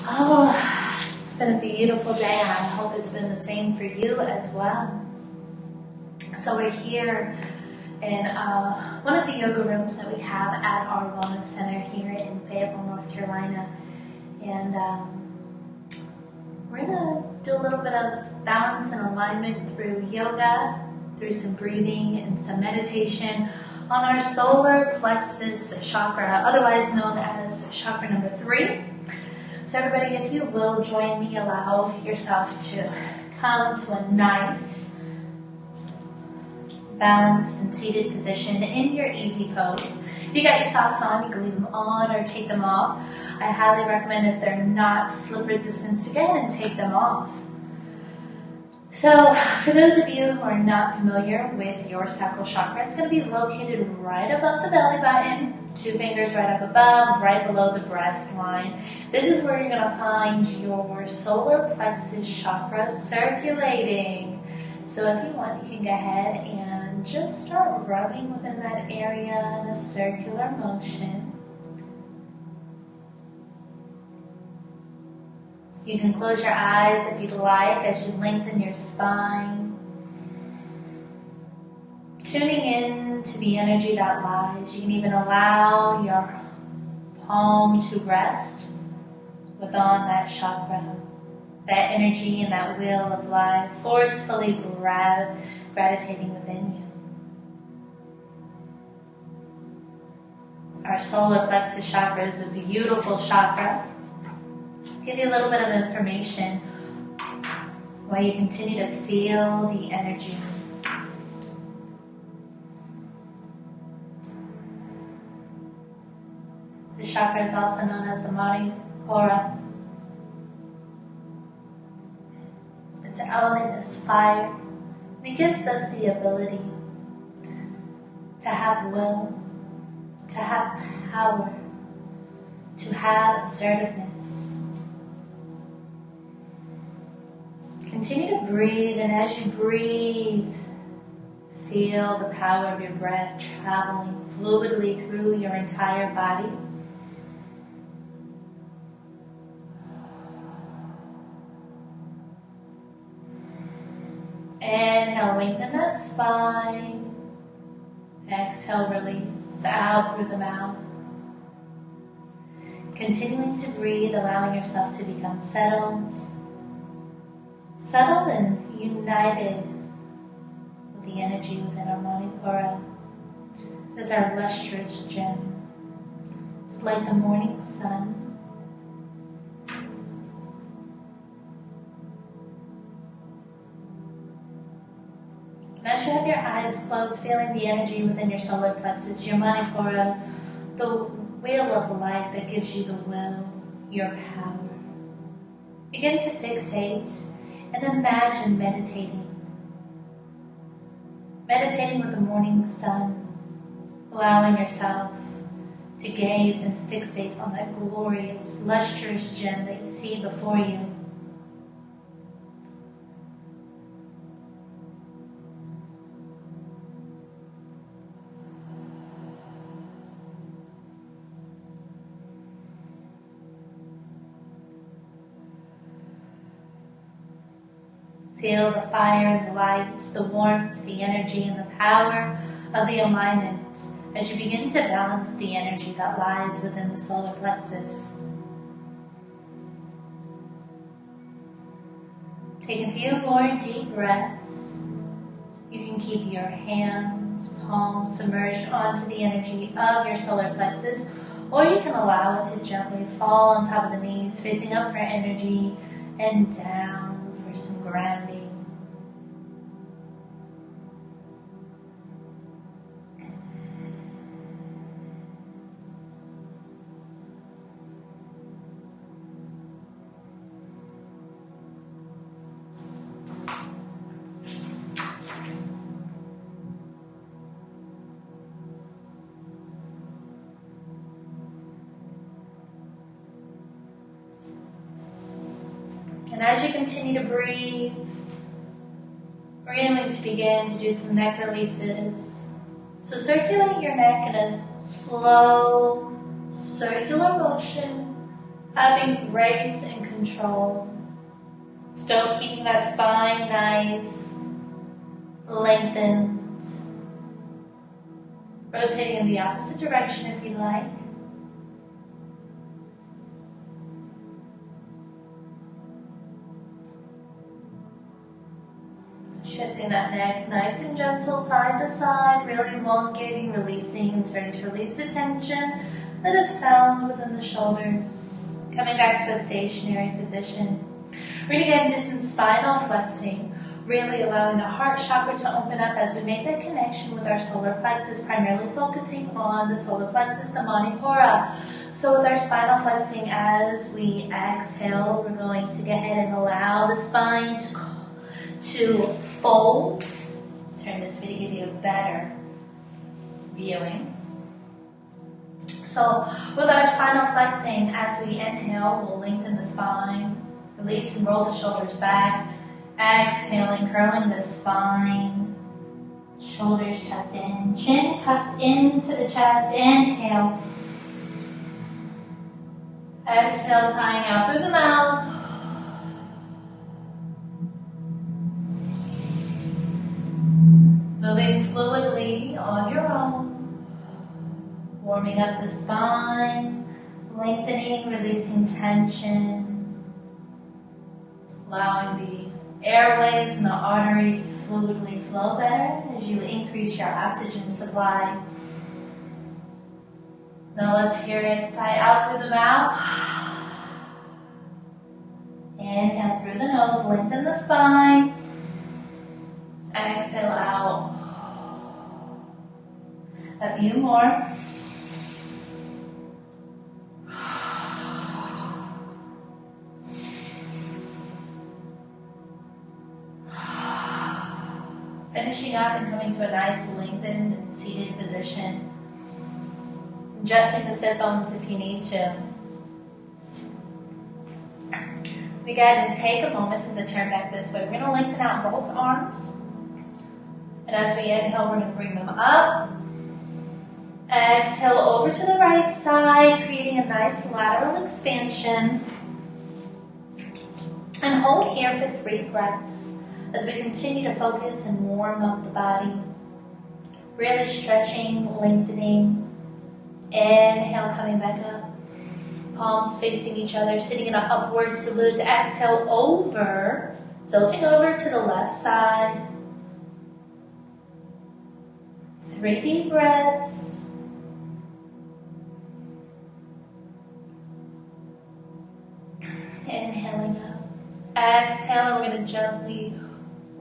Oh, it's been a beautiful day, and I hope it's been the same for you as well. So we're here in one of the yoga rooms that we have at our wellness center here in Fayetteville, North Carolina, and we're going to do a little bit of balance and alignment through yoga, through some breathing and some meditation on our solar plexus chakra, otherwise known as chakra number 3. So everybody, if you will join me, allow yourself to come to a nice, balanced and seated position in your easy pose. If you got your socks on, you can leave them on or take them off. I highly recommend, if they're not slip resistant, to go ahead and take them off. So for those of you who are not familiar with your sacral chakra, it's going to be located right above the belly button, 2 fingers right up above, right below the breast line. This is where you're going to find your solar plexus chakra circulating. So if you want, you can go ahead and just start rubbing within that area in a circular motion. You can close your eyes if you'd like as you lengthen your spine. Tuning in to the energy that lies. You can even allow your palm to rest within that chakra, that energy and that wheel of life forcefully gravitating within you. Our solar plexus chakra is a beautiful chakra. Give you a little bit of information while you continue to feel the energy. The chakra is also known as the Manipura. Its element is fire, and it gives us the ability to have will, to have power, to have assertiveness. Continue to breathe, and as you breathe, feel the power of your breath traveling fluidly through your entire body. Inhale, lengthen that spine. Exhale, release out through the mouth. Continuing to breathe, allowing yourself to become settled and united with the energy within our Manipura. This is our lustrous gem. It's like the morning sun. And as you have your eyes closed, feeling the energy within your solar plexus, your Manipura, the wheel of life that gives you the will, your power. Begin to fixate and imagine meditating with the morning sun, allowing yourself to gaze and fixate on that glorious, lustrous gem that you see before you. Feel the fire and the light, the warmth, the energy, and the power of the alignment as you begin to balance the energy that lies within the solar plexus. Take a few more deep breaths. You can keep your hands, palms submerged onto the energy of your solar plexus, or you can allow it to gently fall on top of the knees, facing up for energy and down for some grounding. And as you continue to breathe, we're going to begin to do some neck releases. So circulate your neck in a slow, circular motion, Having grace and control. Still keeping that spine nice, lengthened. Rotating in the opposite direction if you like. Shifting that neck nice and gentle, side to side, really elongating, releasing, starting to release the tension that is found within the shoulders. Coming back to a stationary position. We're going to get into some spinal flexing, really allowing the heart chakra to open up as we make that connection with our solar plexus, primarily focusing on the solar plexus, the manipura. So with our spinal flexing, as we exhale, we're going to go ahead and allow the spine to fold. Turn this video to give you a better viewing. So with our spinal flexing, as we inhale, we'll lengthen the spine, release and roll the shoulders back. Exhaling, curling the spine, shoulders tucked in, chin tucked into the chest. Inhale. Exhale, sighing out through the mouth. Moving fluidly on your own. Warming up the spine, lengthening, releasing tension. Allowing the airways and the arteries to fluidly flow better as you increase your oxygen supply. Now let's hear it sigh out through the mouth. Inhale through the nose, lengthen the spine. Exhale out. A few more. Finishing up and coming to a nice lengthened and seated position. Adjusting the sit bones if you need to. We go ahead and take a moment as I turn back this way. We're going to lengthen out both arms. And as we inhale, we're going to bring them up. Exhale over to the right side, creating a nice lateral expansion. And hold here for 3 breaths as we continue to focus and warm up the body. Really stretching, lengthening. Inhale, coming back up. Palms facing each other, sitting in an upward salute. Exhale over, tilting over to the left side. 3 deep breaths. Inhaling up. Exhale, we're going to gently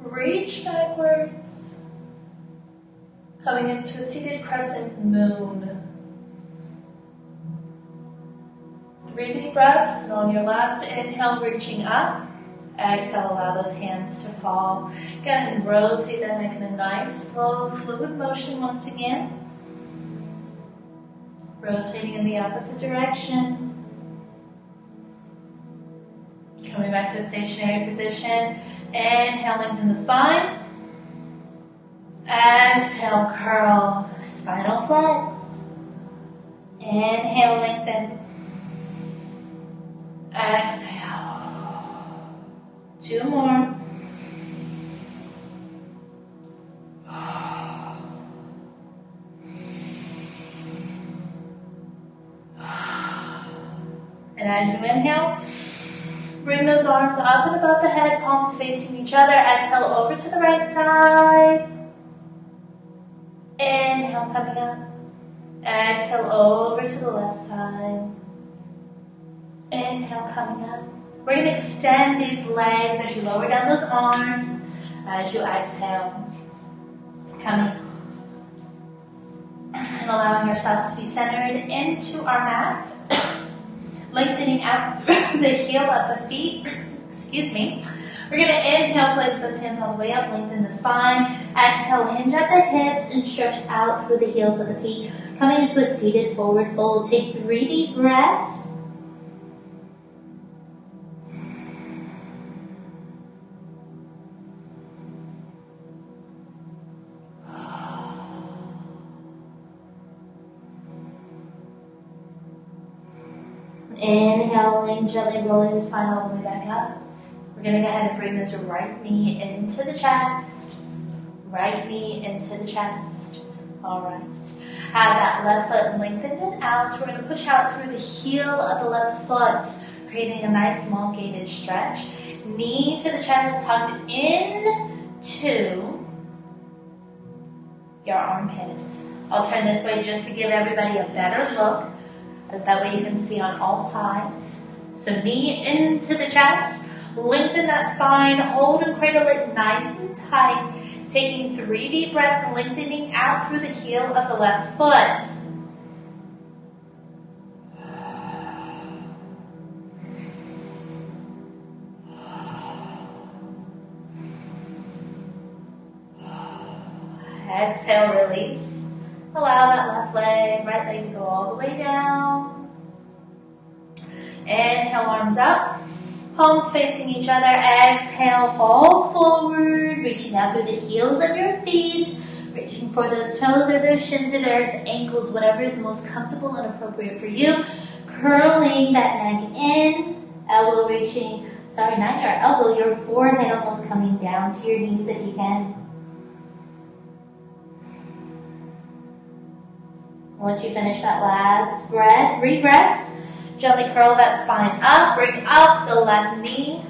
reach backwards. Coming into a seated crescent moon. 3 deep breaths, and on your last inhale, reaching up. Exhale, allow those hands to fall. Again, rotate that neck in a nice, slow, fluid motion once again. Rotating in the opposite direction. Coming back to a stationary position. Inhale, lengthen the spine. Exhale, curl, spinal flex. Inhale, lengthen. Exhale. 2 more. And as you inhale, bring those arms up and above the head, palms facing each other. Exhale over to the right side. Inhale, coming up. Exhale over to the left side. Inhale, coming up. We're going to extend these legs as you lower down those arms. As you exhale, coming and allowing yourselves to be centered into our mat. Lengthening out through the heel of the feet. Excuse me. We're going to inhale, place those hands all the way up, lengthen the spine. Exhale, hinge at the hips and stretch out through the heels of the feet. Coming into a seated forward fold. Take 3 deep breaths. Inhale Inhaling, gently rolling the spine all the way back up. We're going to go ahead and bring this right knee into the chest. Right knee into the chest. All right. Have that left foot lengthened and out. We're going to push out through the heel of the left foot, creating a nice elongated stretch. Knee to the chest, tucked in to your armpits. I'll turn this way just to give everybody a better look, as that way you can see on all sides. So knee into the chest, lengthen that spine, hold and cradle it nice and tight, taking 3 deep breaths, lengthening out through the heel of the left foot. Exhale, release. Allow that left leg, right leg to go all the way down. Inhale, arms up. Palms facing each other. Exhale, fall forward, reaching out through the heels of your feet, reaching for those toes or those shins or those ankles, whatever is most comfortable and appropriate for you. Curling that neck in, elbow reaching, not your elbow, your forehead almost coming down to your knees if you can. Once you finish that last breath, 3 breaths, gently curl that spine up, bring up the left knee,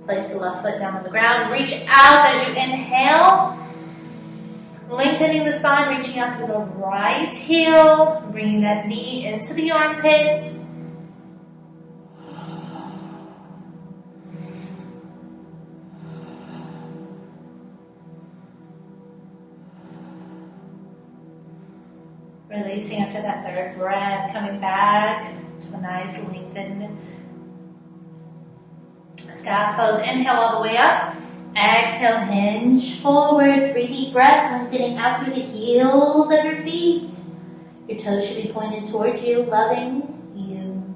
place the left foot down on the ground, reach out as you inhale, lengthening the spine, reaching out through the right heel, bringing that knee into the armpit. Releasing after that 3rd breath, coming back to a nice lengthened staff pose. Inhale all the way up. Exhale, hinge forward. 3 deep breaths, lengthening out through the heels of your feet. Your toes should be pointed towards you, loving you.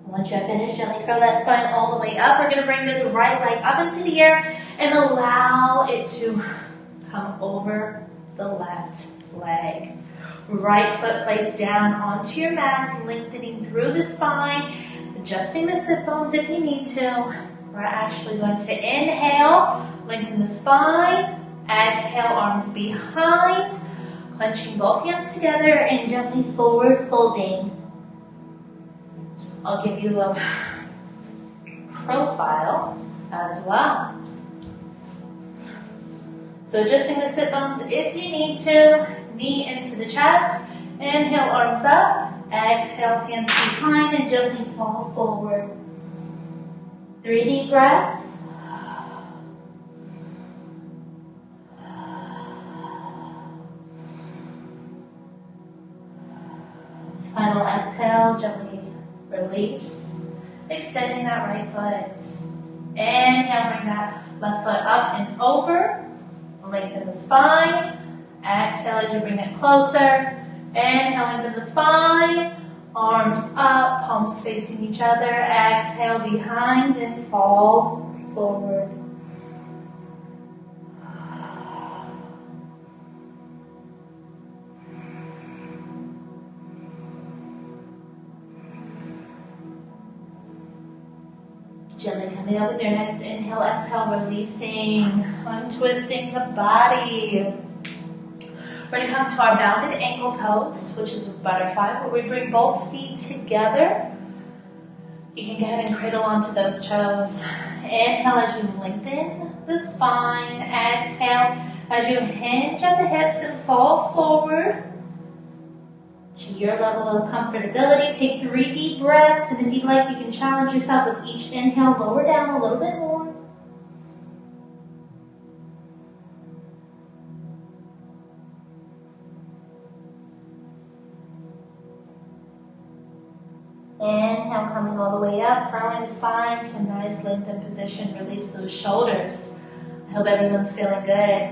Once you're finished, gently curl that spine all the way up. We're going to bring this right leg up into the air and allow it to come over the left leg. Right foot placed down onto your mat, lengthening through the spine, adjusting the sit bones if you need to. We're actually going to inhale, lengthen the spine, exhale, arms behind, clenching both hands together and gently forward folding. I'll give you a profile as well. So adjusting the sit bones if you need to, knee into the chest, inhale, arms up, exhale, hands behind and gently fall forward. 3 deep breaths. Final exhale, gently release, extending that right foot. Inhale, bring that left foot up and over. Lengthen the spine. Exhale as you bring it closer. Inhale, lengthen the spine. Arms up, palms facing each other. Exhale, behind and fall forward. Gently coming up with your next inhale, exhale, releasing, untwisting the body. We're going to come to our bounded ankle pose, which is a butterfly, where we bring both feet together. You can go ahead and cradle onto those toes. Inhale as you lengthen the spine. Exhale as you hinge at the hips and fall forward to your level of comfortability. Take 3 deep breaths, and if you'd like, you can challenge yourself with each inhale, lower down a little bit more. Inhale, coming all the way up, curling the spine to a nice lengthened position. Release those shoulders. I hope everyone's feeling good.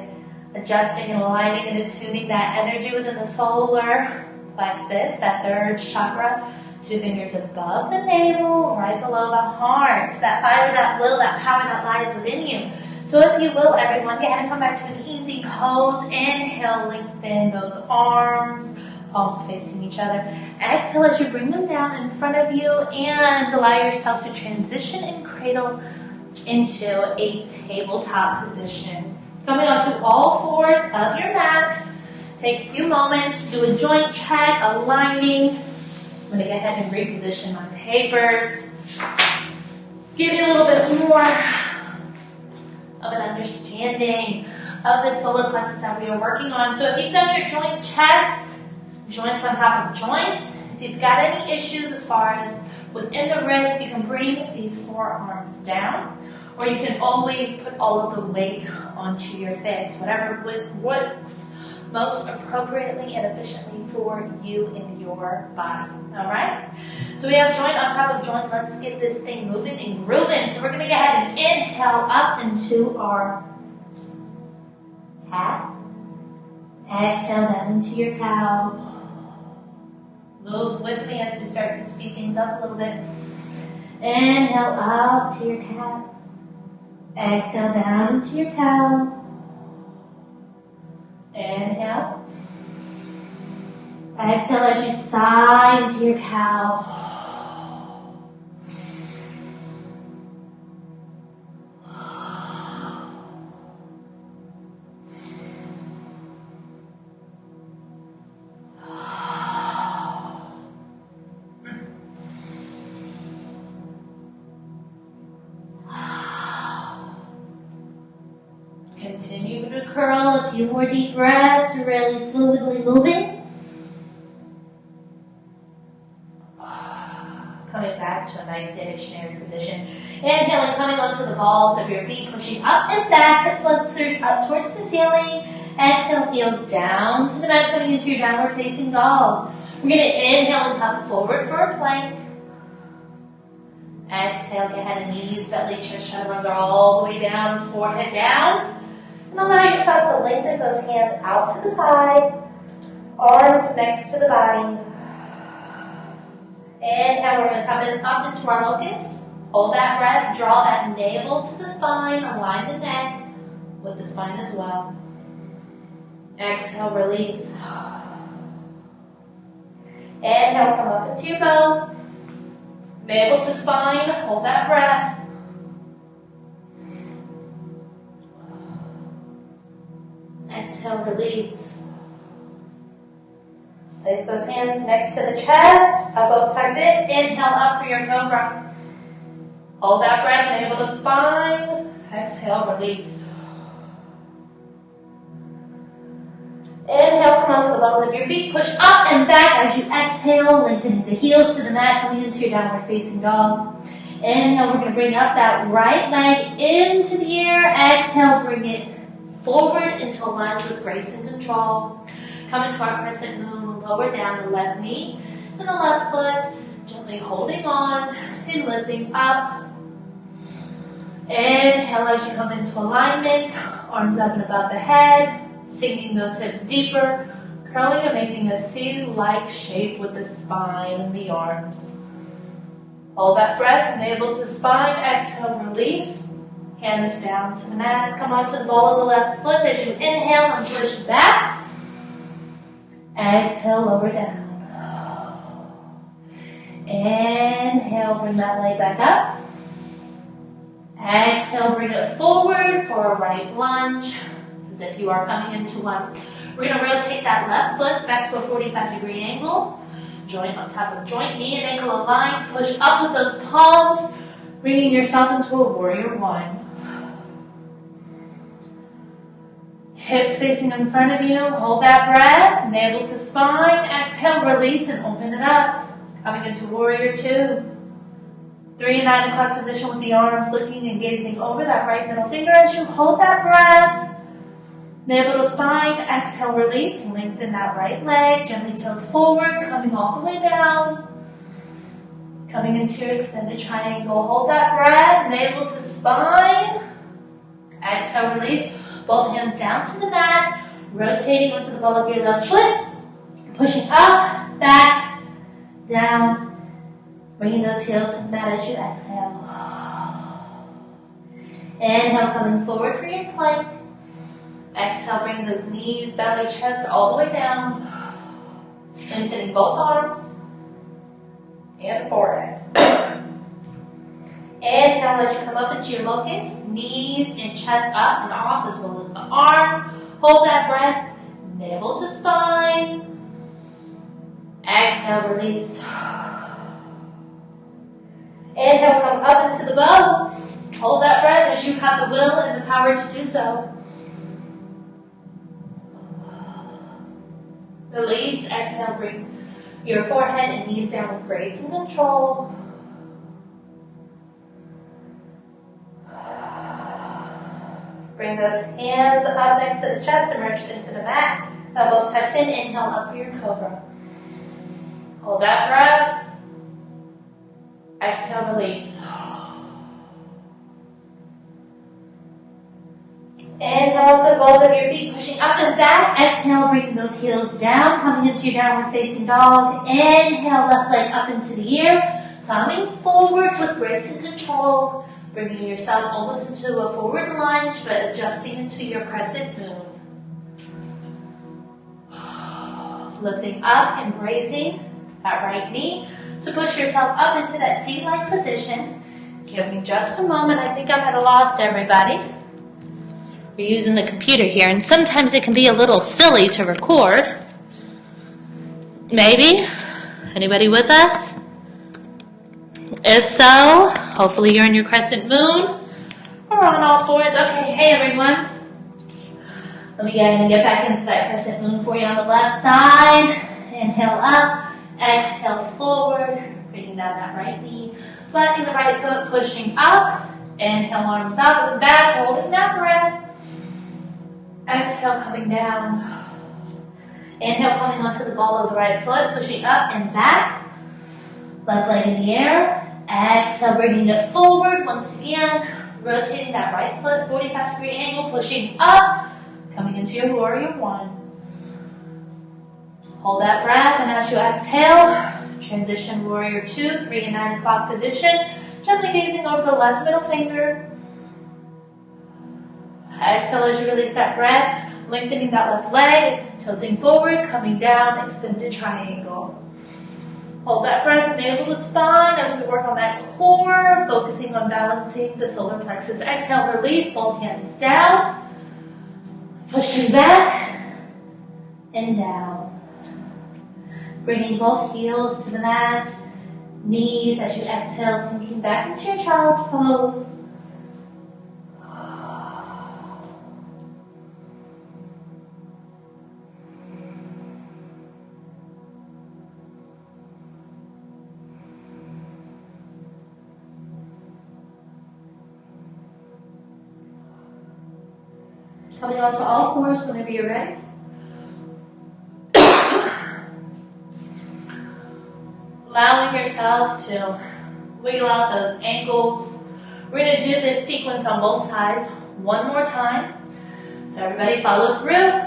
Adjusting and aligning and attuning that energy within the solar plexus, that 3rd chakra, 2 fingers above the navel, right below the heart. That fire, that will, that power that lies within you. So if you will, everyone, go ahead and come back to an easy pose. Inhale, lengthen those arms. palms facing each other. Exhale as you bring them down in front of you and allow yourself to transition and cradle into a tabletop position. Coming onto all fours of your mat. Take a few moments, do a joint check, aligning. I'm going to go ahead and reposition my papers. Give you a little bit more of an understanding of the solar plexus that we are working on. So if you've done your joint check, joints on top of joints, if you've got any issues as far as within the wrist, you can bring these forearms down, or you can always put all of the weight onto your face, whatever works most appropriately and efficiently for you and your body. All right? So we have joint on top of joint. Let's get this thing moving and grooving. So we're going to go ahead and inhale up into our cat. Exhale down into your cow. Move with me as we start to speed things up a little bit. Inhale up to your cat. Exhale down into your cow. Inhale. Exhale as you sigh into your cow. Continue to curl a few more deep breaths, really fluidly moving. Coming back to a nice stationary position. Inhaling, coming onto the balls of your feet, pushing up and back, hip flexors up towards the ceiling. Exhale, heels down to the mat, coming into your downward facing dog. We're going to inhale and come forward for a plank. Exhale, get ahead and knees, belly, chest, chaturanga all the way down, forehead down. And allow yourself to lengthen those hands out to the side, arms next to the body. Inhale, we're going to come up into our locust. Hold that breath, draw that navel to the spine, align the neck with the spine as well. Exhale, release. Inhale, come up into your bow. Navel to spine, hold that breath. Exhale, release. Place those hands next to the chest, elbows tucked in. Inhale up for your cobra. Hold that breath, navel to spine. Exhale, release. Inhale, come onto the balls of your feet. Push up and back as you exhale, lengthening the heels to the mat, coming into your downward facing dog. Inhale, we're going to bring up that right leg into the air. Exhale, bring it forward into a lunge with grace and control. Come into our crescent moon. We'll lower down the left knee and the left foot, gently holding on and lifting up. Inhale as you come into alignment, arms up and above the head, sinking those hips deeper, curling and making a C-like shape with the spine and the arms. Hold that breath, navel to spine, exhale, release. Hands down to the mat. Come onto the ball of the left foot as you inhale and push back. Exhale, lower down. Inhale, bring that leg back up. Exhale, bring it forward for a right lunge, as if you are coming into one. We're going to rotate that left foot back to a 45-degree angle. Joint on top of joint, knee and ankle aligned. Push up with those palms, bringing yourself into a warrior one. Hips facing in front of you. Hold that breath. Navel to spine. Exhale, release, and open it up. Coming into warrior two. 3 and 9 o'clock position with the arms looking and gazing over that right middle finger as you hold that breath. Navel to spine. Exhale, release, and lengthen that right leg. Gently tilt forward, coming all the way down. Coming into your extended triangle. Hold that breath. Navel to spine. Exhale, release. Both hands down to the mat, rotating onto the ball of your left foot, pushing up, back, down, bringing those heels to the mat as you exhale. Inhale, coming forward for your plank. Exhale, bringing those knees, belly, chest all the way down. Lengthening both arms and forehead. Inhale, let you come up into your locust, knees and chest up and off as well as the arms. Hold that breath, navel to spine. Exhale, release. Inhale, come up into the bow. Hold that breath as you have the will and the power to do so. Release, exhale, bring your forehead and knees down with grace and control. Bring those hands up next to the chest, emerge into the mat. Elbows tucked in, inhale up for your cobra. Hold that breath. Exhale, release. Inhale to the balls of your feet, pushing up and back. Exhale, bringing those heels down, coming into your downward facing dog. Inhale, left leg up into the air, coming forward with grace and control. Bringing yourself almost into a forward lunge, but adjusting into your crescent moon. Lifting up and raising that right knee to push yourself up into that seat-like position. Give me just a moment. I think I might have lost everybody. We're using the computer here, and sometimes it can be a little silly to record. Maybe? Anybody with us? If so, hopefully you're in your crescent moon or on all fours. Okay, hey everyone. Let me go ahead and get back into that crescent moon for you on the left side. Inhale up, exhale forward, bringing down that right knee, flattening the right foot, pushing up. Inhale, arms up and back, holding that breath. Exhale, coming down. Inhale, coming onto the ball of the right foot, pushing up and back. Left leg in the air. Exhale, bringing it forward once again. Rotating that right foot, 45-degree angle, pushing up. Coming into your warrior one. Hold that breath, and as you exhale, transition warrior two, 3 and 9 o'clock position. Gently gazing over the left middle finger. Exhale as you release that breath, lengthening that left leg, tilting forward, coming down, extended triangle. Hold that breath, navel to spine as we work on that core, focusing on balancing the solar plexus. Exhale, release, both hands down, pushing back and down. Bringing both heels to the mat, knees as you exhale, sinking back into your child's pose. Coming onto all fours whenever you're ready. Allowing yourself to wiggle out those ankles. We're going to do this sequence on both sides one more time. So everybody follow through.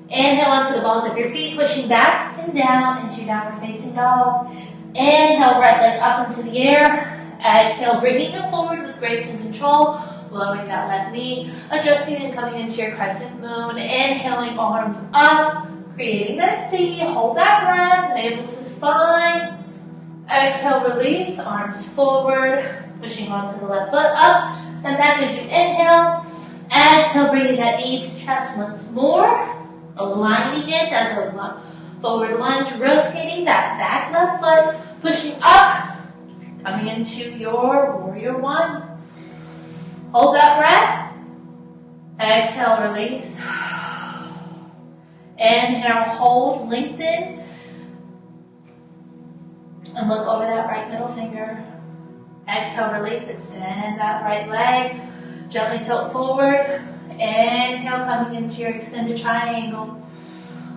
Inhale onto the balls of your feet, pushing back and down into your downward facing dog. Inhale, right leg up into the air. Exhale, bringing it forward with grace and control. Lowering that left knee, adjusting and coming into your crescent moon. Inhaling, arms up, creating that C. Hold that breath, navel to spine. Exhale, release, arms forward, pushing onto the left foot up and back as you inhale. Exhale, bringing that knee to chest once more, aligning it as a forward lunge, rotating that back left foot, pushing up, coming into your warrior one. Hold that breath. Exhale, release. Inhale, hold, lengthen. And look over that right middle finger. Exhale, release, extend that right leg. Gently tilt forward. Inhale, coming into your extended triangle.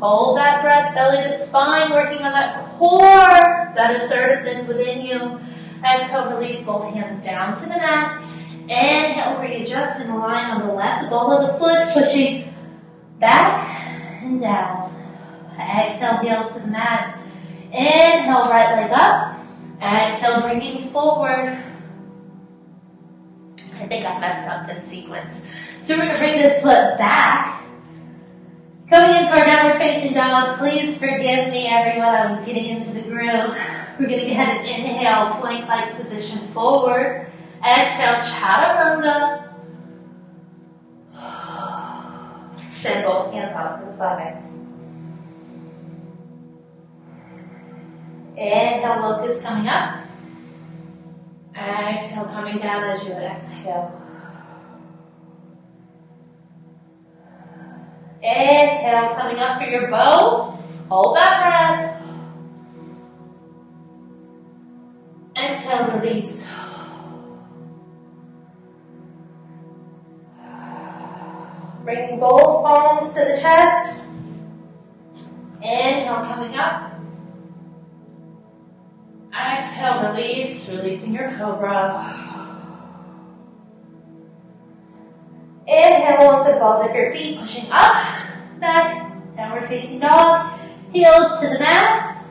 Hold that breath, belly to spine, working on that core, that assertiveness within you. Exhale, release, both hands down to the mat. Inhale, readjust and align on the left ball of the foot, pushing back and down. Exhale, heels to the mat. Inhale, right leg up. Exhale, bringing forward. I think I messed up this sequence. So we're going to bring this foot back. Coming into our downward facing dog, please forgive me everyone, I was getting into the groove. We're going to go ahead and inhale, plank-like position forward. Exhale, chaturanga. Send both hands out to the sides. Inhale, locust coming up. Exhale, coming down as you exhale. Inhale, coming up for your bow. Hold that breath. Exhale, release. Bringing both palms to the chest. Inhale, coming up. Exhale, release, releasing your cobra. Inhale onto the balls of your feet, pushing up, back, downward facing dog, heels to the mat.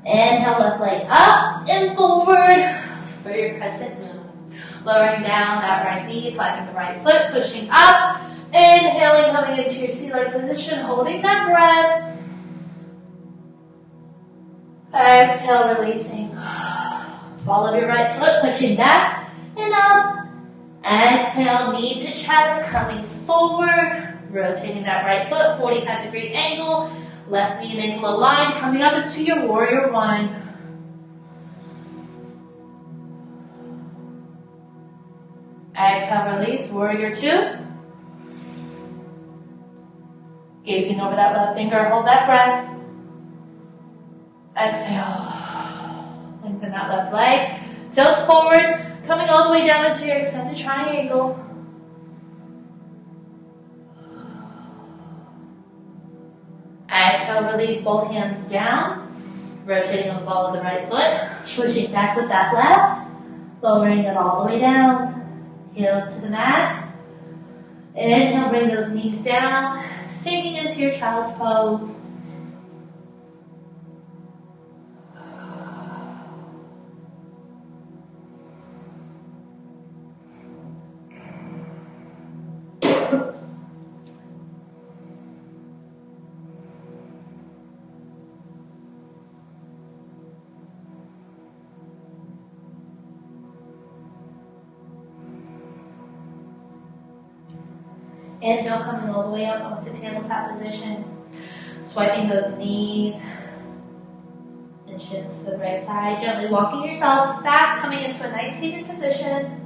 Inhale, left leg up and forward for your crescent moon. Lowering down that right knee, flattening the right foot, pushing up. Inhaling, coming into your sea-like position, holding that breath. Exhale, releasing. Ball of your right foot, pushing back and up. Exhale, knee to chest, coming forward. Rotating that right foot, 45-degree angle. Left knee and ankle aligned, coming up into your warrior one. Exhale, release, warrior two. Gazing over that left finger, hold that breath. Exhale, lengthen that left leg. Tilt forward, coming all the way down into your extended triangle. Exhale, release both hands down. Rotating on the ball of the right foot. Pushing back with that left. Lowering it all the way down. Heels to the mat. Inhale, bring those knees down. Sinking into your child's pose. Inhale, coming all the way up onto tabletop position. Swiping those knees and shins to the right side. Gently walking yourself back, coming into a nice seated position.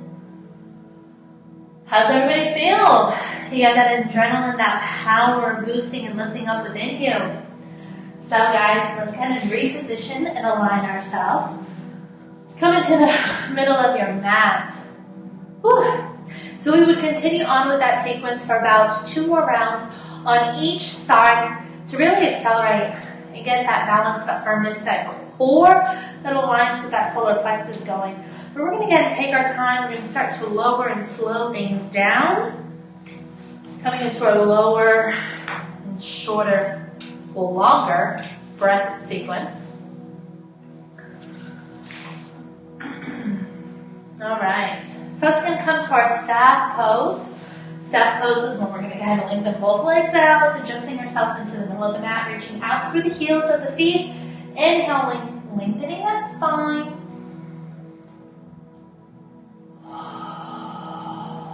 How's everybody feel? You got that adrenaline, that power boosting and lifting up within you. So guys, let's kind of reposition and align ourselves. Come into the middle of your mat. Whew. So we would continue on with that sequence for about 2 more rounds on each side to really accelerate and get that balance, that firmness, that core that aligns with that solar plexus going. But we're going to again take our time. We're going to start to lower and slow things down. Coming into our lower and shorter, well, longer breath sequence. All right, so it's going to come to our staff pose. Staff pose is when we're going to go ahead and lengthen both legs out, adjusting ourselves into the middle of the mat, reaching out through the heels of the feet. Inhale, lengthening that spine.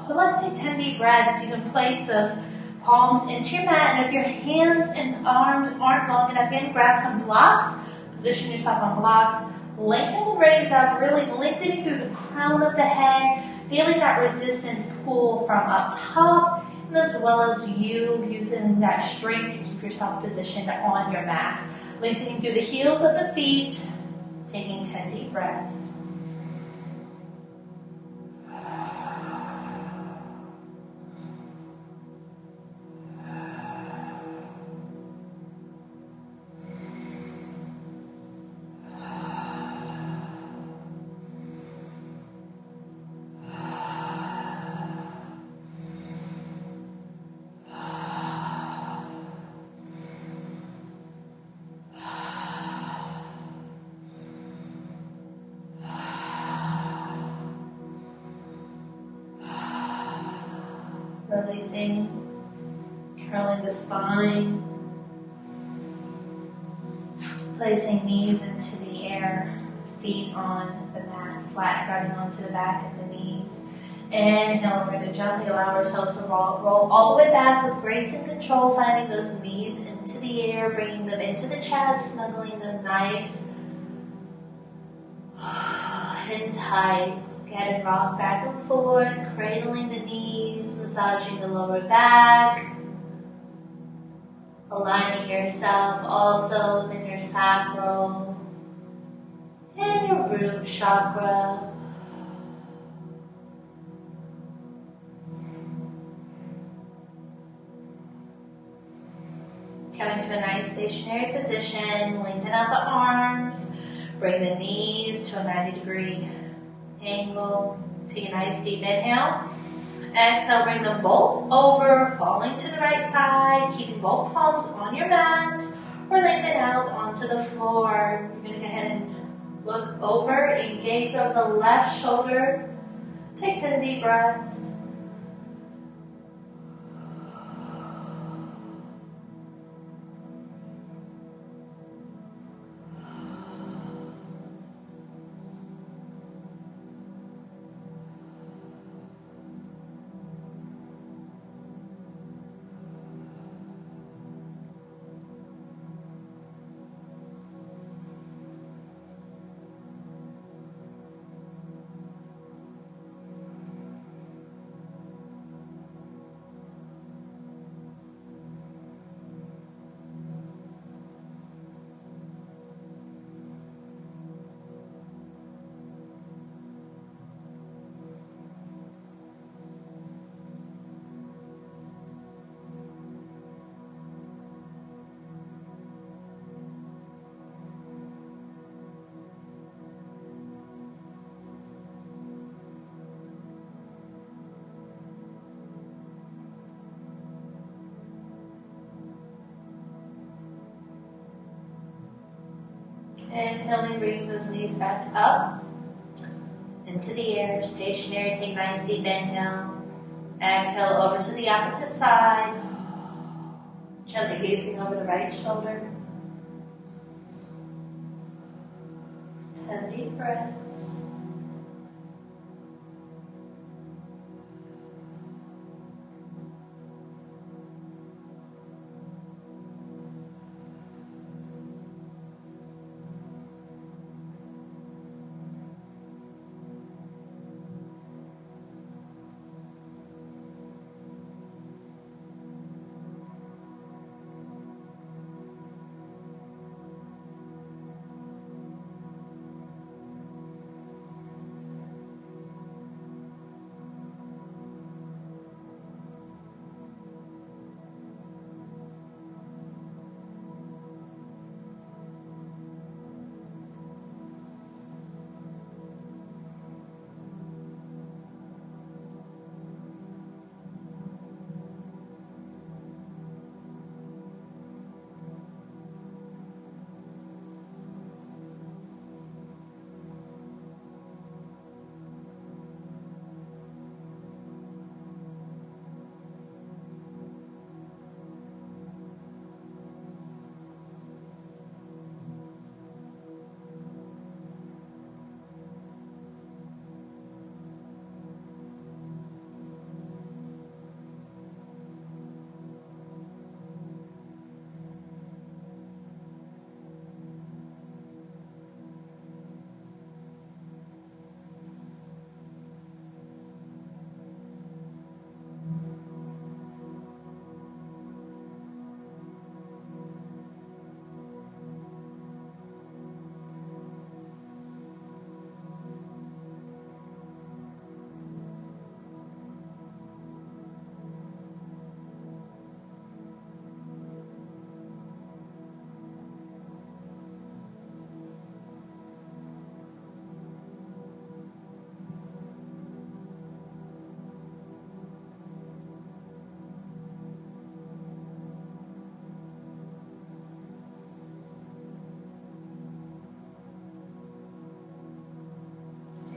But let's take 10 deep breaths. You can place those palms into your mat, and if your hands and arms aren't long enough, you can grab some blocks, position yourself on blocks. Lengthen the raise up, really lengthening through the crown of the head, feeling that resistance pull from up top, and as well as you using that strength to keep yourself positioned on your mat. Lengthening through the heels of the feet, taking 10 deep breaths. Releasing, curling the spine, Placing knees into the air, feet on the mat, flat grounding onto the back of the knees. Inhale, we're going to gently allow ourselves to roll all the way back with grace and control, finding those knees into the air, bringing them into the chest, snuggling them nice and tight. Go ahead and rock back and forth, cradling the knees, massaging the lower back, aligning yourself also within your sacral and your root chakra. Coming to a nice stationary position, lengthen out the arms, bring the knees to a 90-degree angle. Take a nice deep inhale. Exhale, bring them both over, falling to the right side, keeping both palms on your mat, or lengthen out onto the floor. You're going to go ahead and look over and gaze over the left shoulder. Take 10 deep breaths. Inhaling, bring those knees back up into the air, stationary. Take a nice deep inhale. Exhale over to the opposite side. Gently gazing over the right shoulder. 10 deep breaths.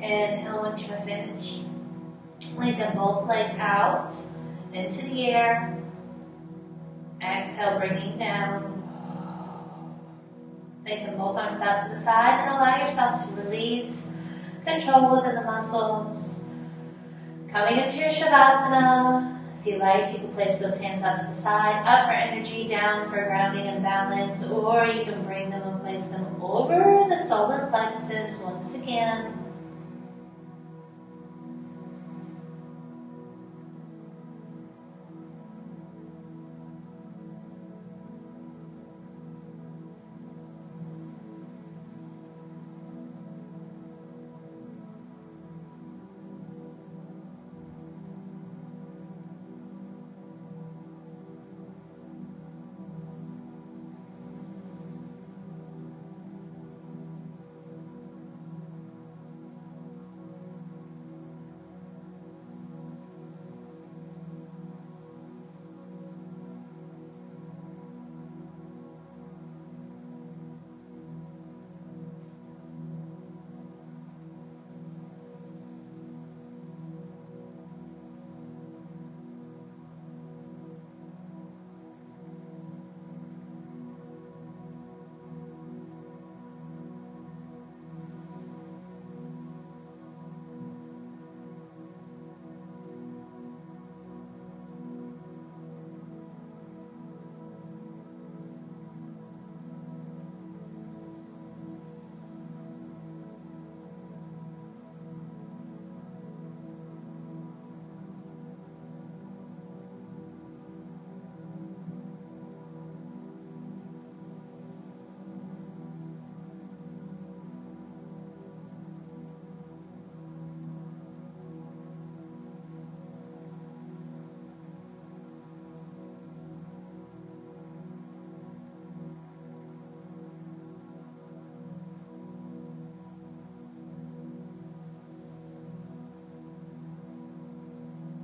Inhale once you're finished. Lengthen both legs out into the air. Exhale, bringing down. Make them both arms out to the side and allow yourself to release control within the muscles. Coming into your Shavasana. If you like, you can place those hands out to the side, up for energy, down for grounding and balance, or you can bring them and place them over the solar plexus once again.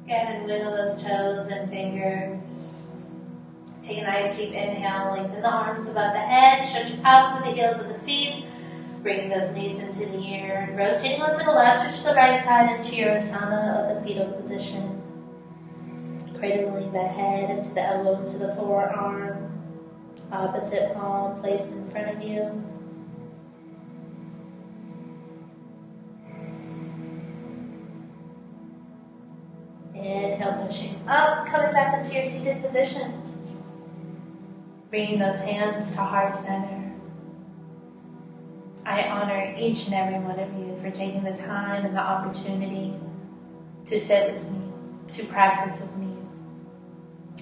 Again, and wiggle those toes and fingers. Take a nice deep inhale, lengthen the arms above the head, stretch out through the heels of the feet, bringing those knees into the ear, and rotating onto the left or to the right side into your asana of the fetal position. Cradling the head into the elbow, into the forearm, opposite palm placed in front of you. Inhale, pushing up, coming back into your seated position. Bringing those hands to heart center. I honor each and every one of you for taking the time and the opportunity to sit with me, to practice with me.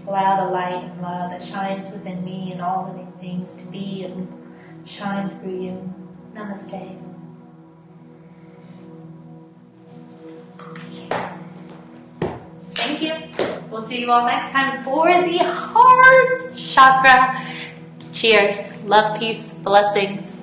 Allow the light and love that shines within me and all living things to be and shine through you. Namaste. Thank you. We'll see you all next time for the heart chakra. Cheers. Love, peace, blessings.